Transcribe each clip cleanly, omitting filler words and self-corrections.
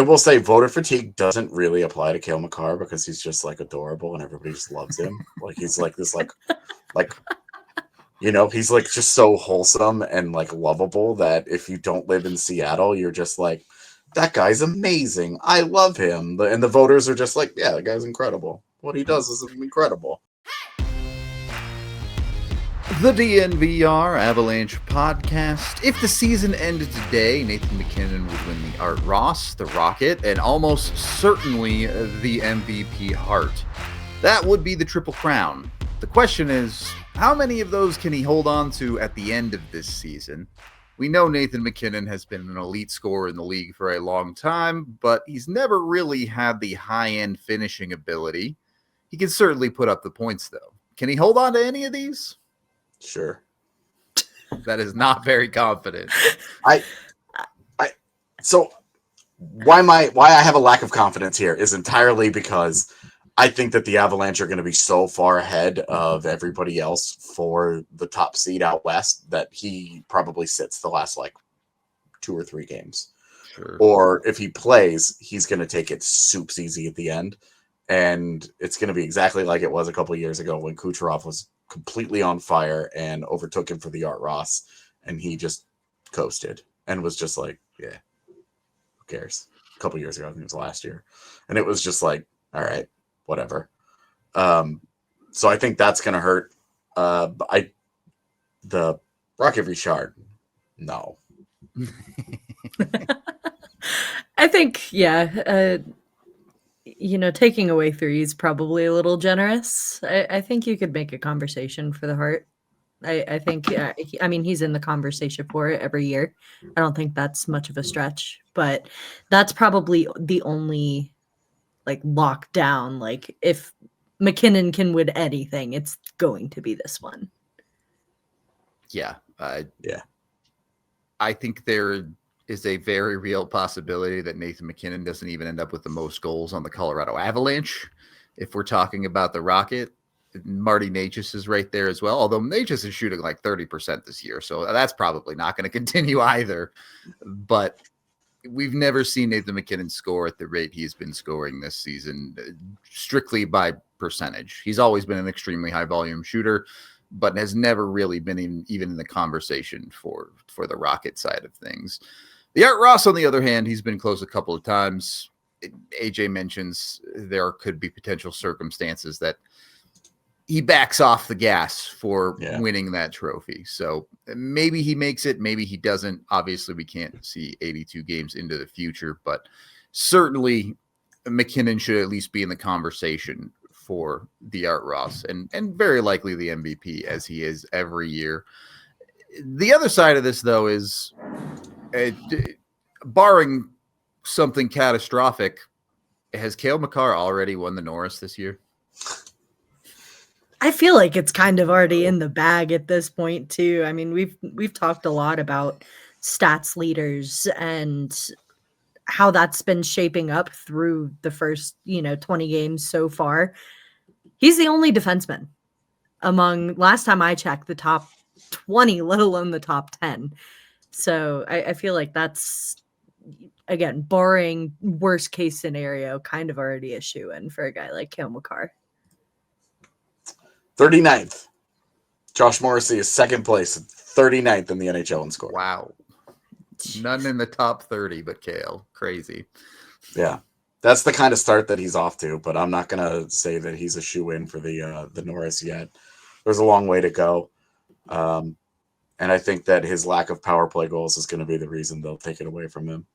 I will say voter fatigue doesn't really apply to Kale Makar because he's just like adorable and everybody just loves him. Like he's like this like he's like just so wholesome and like lovable that if you don't live in Seattle, you're just like, that guy's amazing. I love him. And the voters are just like, yeah, the guy's incredible. What he does is incredible. The DNVR Avalanche podcast. If the season ended today, Nathan Mackinnon would win the Art Ross, the Rocket, and almost certainly the MVP Hart. That would be the Triple Crown. The question is, how many of those can he hold on to at the end of this season? We know Nathan Mackinnon has been an elite scorer in the league for a long time, but he's never really had the high-end finishing ability. He can certainly put up the points, though. Can he hold on to any of these? Sure. That is not very confident. So why I have a lack of confidence here is entirely because I think that the Avalanche are going to be so far ahead of everybody else for the top seed out west that he probably sits the last like 2 or 3 games. Sure. Or if he plays, he's going to take it soups easy at the end. And it's going to be exactly like it was a couple of years ago when Kucherov was completely on fire and overtook him for the Art Ross. And he just coasted and was just like, yeah, who cares? A couple of years ago, I think it was last year. And it was just like, all right, whatever. So I think that's going to hurt. The Rocket Richard, no. I think, yeah, taking away 3 is probably a little generous. I think you could make a conversation for the Hart. I think, he's in the conversation for it every year. I don't think that's much of a stretch, but that's probably the only lockdown. Like if Mackinnon can win anything, it's going to be this one. Yeah. Yeah. I think there is a very real possibility that Nathan Mackinnon doesn't even end up with the most goals on the Colorado Avalanche. If we're talking about the Rocket, Marty Necas is right there as well. Although Necas is shooting like 30% this year. So that's probably not going to continue either. But we've never seen Nathan Mackinnon score at the rate he's been scoring this season, strictly by percentage. He's always been an extremely high volume shooter, but has never really been even in the conversation for the Rocket side of things. The Art Ross, on the other hand, he's been close a couple of times. AJ mentions there could be potential circumstances that he backs off the gas for winning that trophy. So maybe he makes it, maybe he doesn't. Obviously, we can't see 82 games into the future, but certainly Mackinnon should at least be in the conversation for the Art Ross and very likely the MVP, as he is every year. The other side of this, though, is barring something catastrophic, has Kale Makar already won the Norris this year? I feel like it's kind of already in the bag at this point too. I mean, we've talked a lot about stats leaders and how that's been shaping up through the first, 20 games so far. He's the only defenseman among, last time I checked, the top 20, let alone the top 10. So I feel like that's, again, barring worst case scenario, kind of already a shoo-in for a guy like Kale Makar. 39th. Josh Morrissey is second place, 39th in the NHL in scoring. Wow. None in the top 30 but Kale. Crazy. Yeah. That's the kind of start that he's off to, but I'm not going to say that he's a shoe-in for the Norris yet. There's a long way to go. And I think that his lack of power play goals is going to be the reason they'll take it away from him.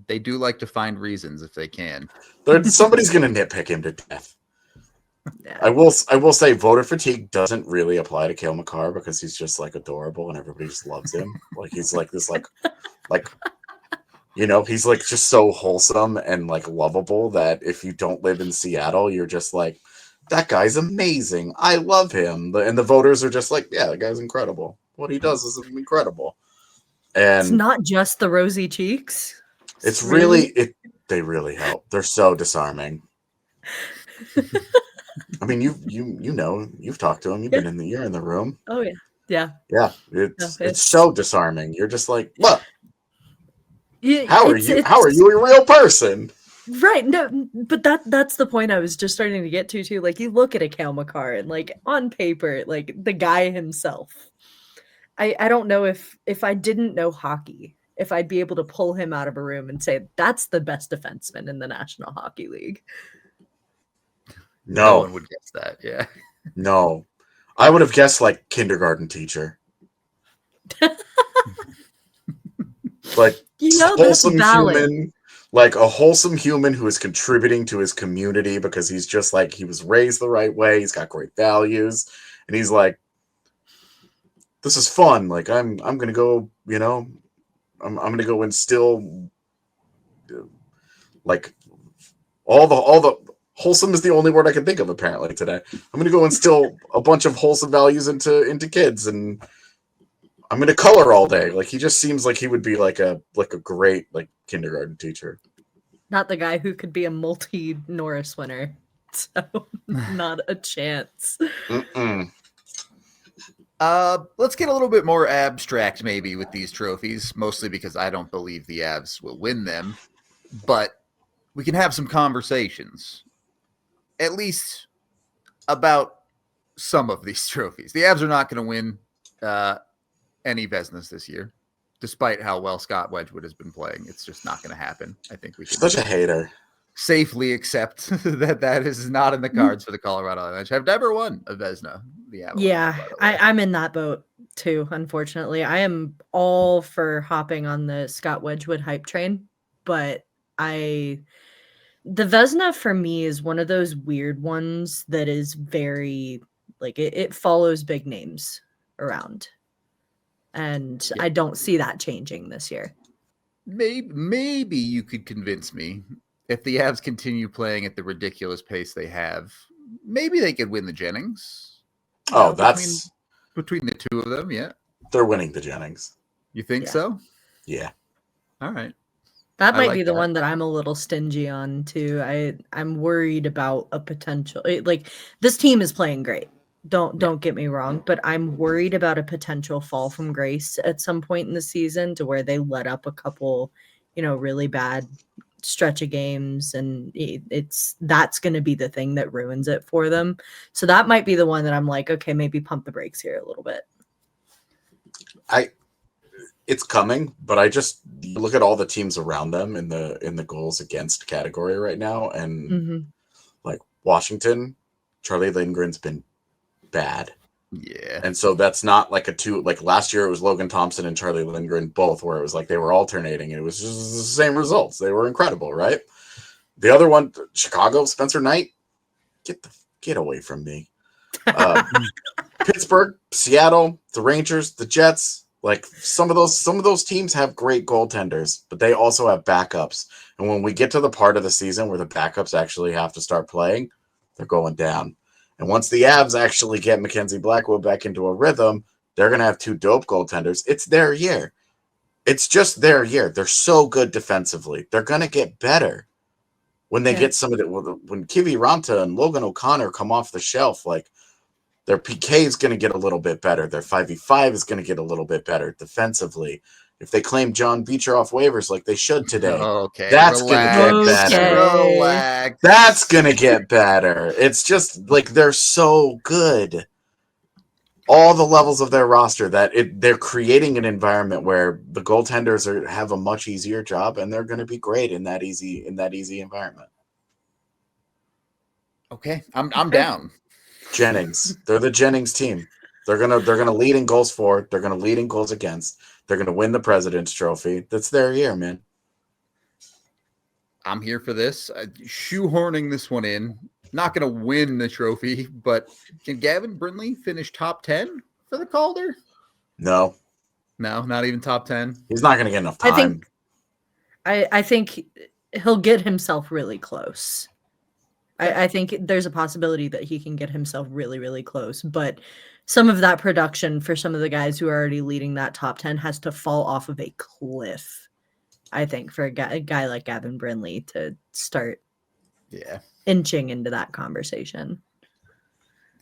They do like to find reasons if they can. Somebody's going to nitpick him to death. Yeah. I will say voter fatigue doesn't really apply to Kale Makar because he's just like adorable and everybody just loves him. Like he's like this he's like just so wholesome and like lovable that if you don't live in Seattle, you're just like, that guy's amazing. I love him. And the voters are just like, yeah, the guy's incredible. What he does is incredible. And it's not just the rosy cheeks. It's really they really help. They're so disarming. I mean, you've talked to him. You're in the room. Oh yeah. Yeah. It's so disarming. You're just like, what? How are you a real person? Right, no, but that's the point I was just starting to get to too. Like, you look at a Kale Makar and, like, on paper, like, the guy himself. I don't know if I didn't know hockey, if I'd be able to pull him out of a room and say that's the best defenseman in the National Hockey League. No one would guess that. Yeah. No. I would have guessed like kindergarten teacher. Like, wholesome human, like a wholesome human who is contributing to his community because he's just like, he was raised the right way. He's got great values. And he's like, this is fun. Like, I'm going to go, you know, I'm going to go instill like all the wholesome is the only word I can think of apparently today. I'm going to go instill a bunch of wholesome values into kids, and I'm going to color all day. Like, he just seems like he would be like a great like kindergarten teacher. Not the guy who could be a multi-Norris winner. So not a chance. Let's get a little bit more abstract maybe with these trophies, mostly because I don't believe the Avs will win them, but we can have some conversations, at least about some of these trophies. The Avs are not going to win any Vezinas this year, despite how well Scott Wedgwood has been playing. It's just not going to happen. I think we can such a hater. Safely accept that is not in the cards for the Colorado Avalanche. I've never won a Vezina. The Avalanche, yeah, I'm in that boat too. Unfortunately, I am all for hopping on the Scott Wedgwood hype train, but the Vezina for me is one of those weird ones that is very like it follows big names around, and I don't see that changing this year. Maybe you could convince me. If the Avs continue playing at the ridiculous pace they have, maybe they could win the Jennings. That's between the two of them. Yeah, they're winning the Jennings. You think so? Yeah. All right. That might be the one that I'm a little stingy on too. I'm worried about a potential. Like, this team is playing great. Don't get me wrong, but I'm worried about a potential fall from grace at some point in the season to where they let up a couple, really bad stretch of games, and that's going to be the thing that ruins it for them. So that might be the one that I'm like, okay, maybe pump the brakes here a little bit. It's coming, but I just look at all the teams around them in the goals against category right now, and like Washington, Charlie Lindgren's been bad. Yeah. And so that's not like like last year it was Logan Thompson and Charlie Lindgren both, where it was like they were alternating and it was just the same results. They were incredible, right? The other one, Chicago, Spencer Knight, get away from me. Pittsburgh, Seattle, the Rangers, the Jets, like some of those teams have great goaltenders, but they also have backups. And when we get to the part of the season where the backups actually have to start playing, they're going down. And once the Avs actually get Mackenzie Blackwood back into a rhythm, they're going to have two dope goaltenders. It's their year. It's just their year. They're so good defensively. They're going to get better when they get some of it. When Kivi Ranta and Logan O'Connor come off the shelf, like, their PK is going to get a little bit better. Their 5v5 is going to get a little bit better defensively. If they claim John Beecher off waivers like they should today, that's going to get better. Relax. That's going to get better. It's just like they're so good. All the levels of their roster they're creating an environment where the goaltenders have a much easier job, and they're going to be great in that easy environment. Okay, I'm down. Jennings, they're the Jennings team. They're gonna lead in goals for. They're gonna lead in goals against. They're gonna win the President's Trophy. That's their year, man. I'm here for this. Shoehorning this one in. Not gonna win the trophy, but can Gavin Brindley finish top 10 for the Calder? No, not even top 10. He's not gonna get enough time. I think he'll get himself really close. I think there's a possibility that he can get himself really, really close, but some of that production for some of the guys who are already leading that top 10 has to fall off of a cliff, I think, for a guy like Gavin Brindley to start inching into that conversation.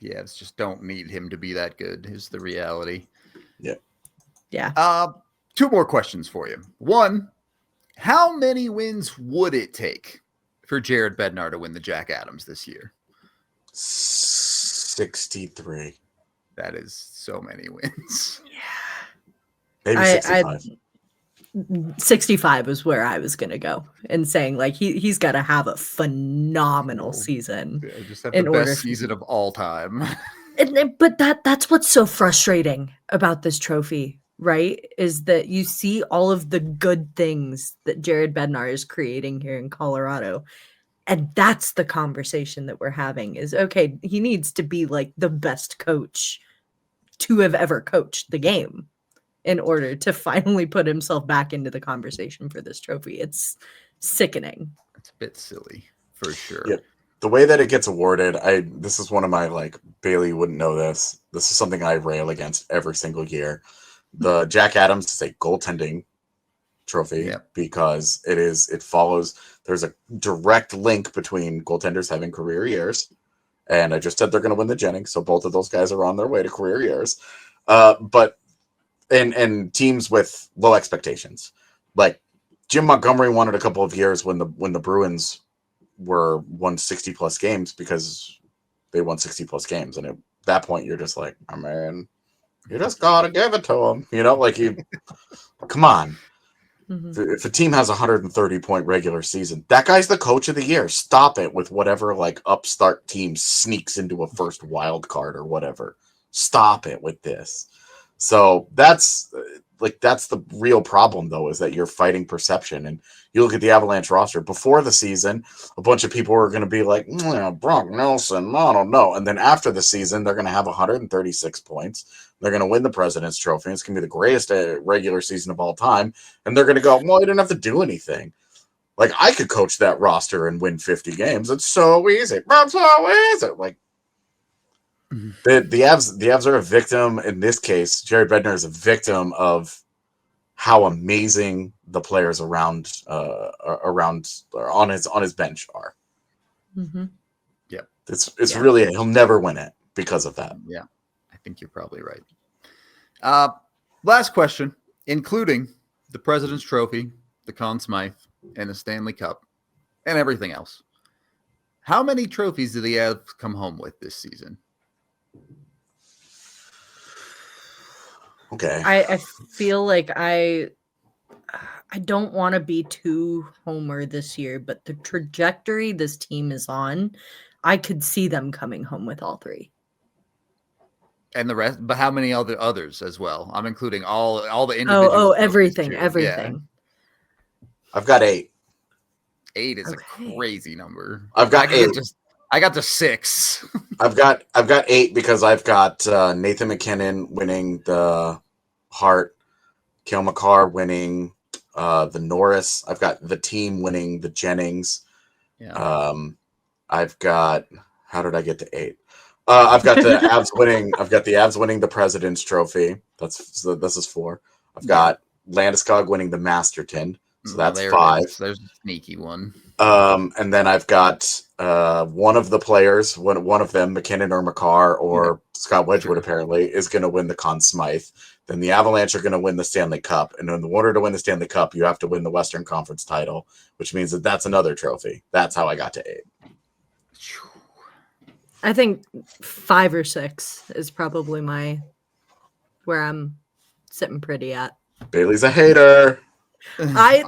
Yeah, it's just don't need him to be that good is the reality. Yeah. Yeah. 2 more questions for you. One, How many wins would it take for Jared Bednar to win the Jack Adams this year? 63. That is so many wins. Maybe 65. 65 is where I was gonna go, and saying like he's got to have a phenomenal season Yeah, just have in the order best season of all time. but that's what's so frustrating about this trophy, right? Is that you see all of the good things that Jared Bednar is creating here in Colorado. And that's the conversation that we're having is, okay, he needs to be like the best coach to have ever coached the game in order to finally put himself back into the conversation for this trophy. It's sickening. It's a bit silly, for sure. Yeah. The way that it gets awarded, this is one of my, like, Bailey wouldn't know this. This is something I rail against every single year. The Jack Adams is a goaltending trophy because it follows. There's a direct link between goaltenders having career years, and I just said they're going to win the Jennings, so both of those guys are on their way to career years. But and teams with low expectations, like Jim Montgomery won it a couple of years when the Bruins won 60 plus games because they won 60 plus games, and at that point you're just like, oh man, you just gotta give it to them, like you come on. If a team has a 130 point regular season, that guy's the coach of the year. Stop it with whatever like upstart team sneaks into a first wild card or whatever. Stop it with this. So that's the real problem, though, is that you're fighting perception. And you look at the Avalanche roster before the season, a bunch of people are going to be like, Brock Nelson, I don't know. And then after the season, they're going to have 136 points. They're going to win the President's Trophy. It's going to be the greatest regular season of all time. And they're going to go, well, you didn't have to do anything. Like, I could coach that roster and win 50 games. It's so easy. That's so easy. Like, the Avs are a victim in this case. Jared Bednar is a victim of how amazing the players around on his bench are. Yep, it's really, he'll never win it because of that. Yeah, I think you're probably right. Last question, including the President's Trophy, the Conn Smythe, and the Stanley Cup, and everything else. How many trophies do the Avs come home with this season? Okay. I feel like I don't want to be too homer this year, but the trajectory this team is on, I could see them coming home with all three. And the rest, but how many others as well? I'm including all the individual. Everything. Yeah. I've got 8. 8 is a crazy number. I've got 8. I got to 6. I've got 8 because I've got Nathan MacKinnon winning the Hart, Kale Makar winning the Norris. I've got the team winning the Jennings. Yeah. I've got, how did I get to 8? I've got the Avs winning. I've got the Avs winning the President's Trophy. This is 4. I've got Landeskog winning the Masterton. So that's 5. There's a sneaky one. And then I've got one of the players, one of them, MacKinnon or Makar or Scott Wedgwood, apparently, is going to win the Conn Smythe. Then the Avalanche are going to win the Stanley Cup. And in order to win the Stanley Cup, you have to win the Western Conference title, which means that's another trophy. That's how I got to 8. I think 5 or 6 is probably where I'm sitting pretty at. Bailey's a hater. I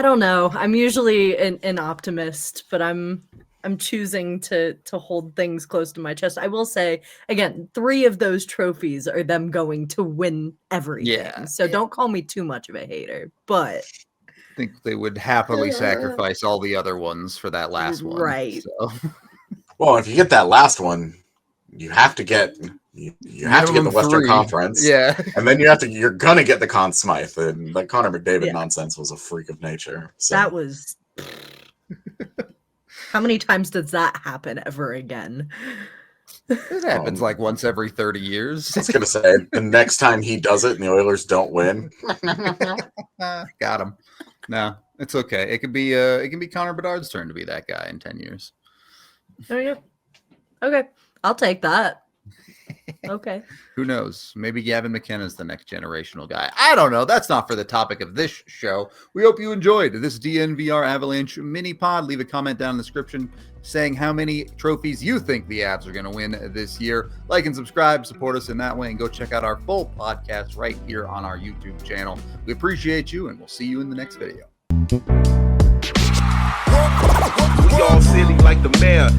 don't know. I'm usually an optimist, but I'm choosing to hold things close to my chest. I will say again, 3 of those trophies are them going to win everything. Yeah. So don't call me too much of a hater, but I think they would happily sacrifice all the other ones for that last one. Right. So. Well, if you get that last one, you have to get you have to get the Western 3. Conference. Yeah. And then you're gonna get the Conn Smythe. And like Connor McDavid nonsense was a freak of nature. So. That was how many times does that happen ever again? It happens like once every 30 years. I was gonna say the next time he does it and the Oilers don't win. Got him. No, it's okay. It can be Connor Bedard's turn to be that guy in 10 years. There you go. Okay. I'll take that. Okay. Who knows? Maybe Gavin McKennon's the next generational guy. I don't know. That's not for the topic of this show. We hope you enjoyed this DNVR Avalanche mini pod. Leave a comment down in the description saying how many trophies you think the Avs are going to win this year. Like and subscribe, support us in that way, and go check out our full podcast right here on our YouTube channel. We appreciate you, and we'll see you in the next video. We all silly like the mayor.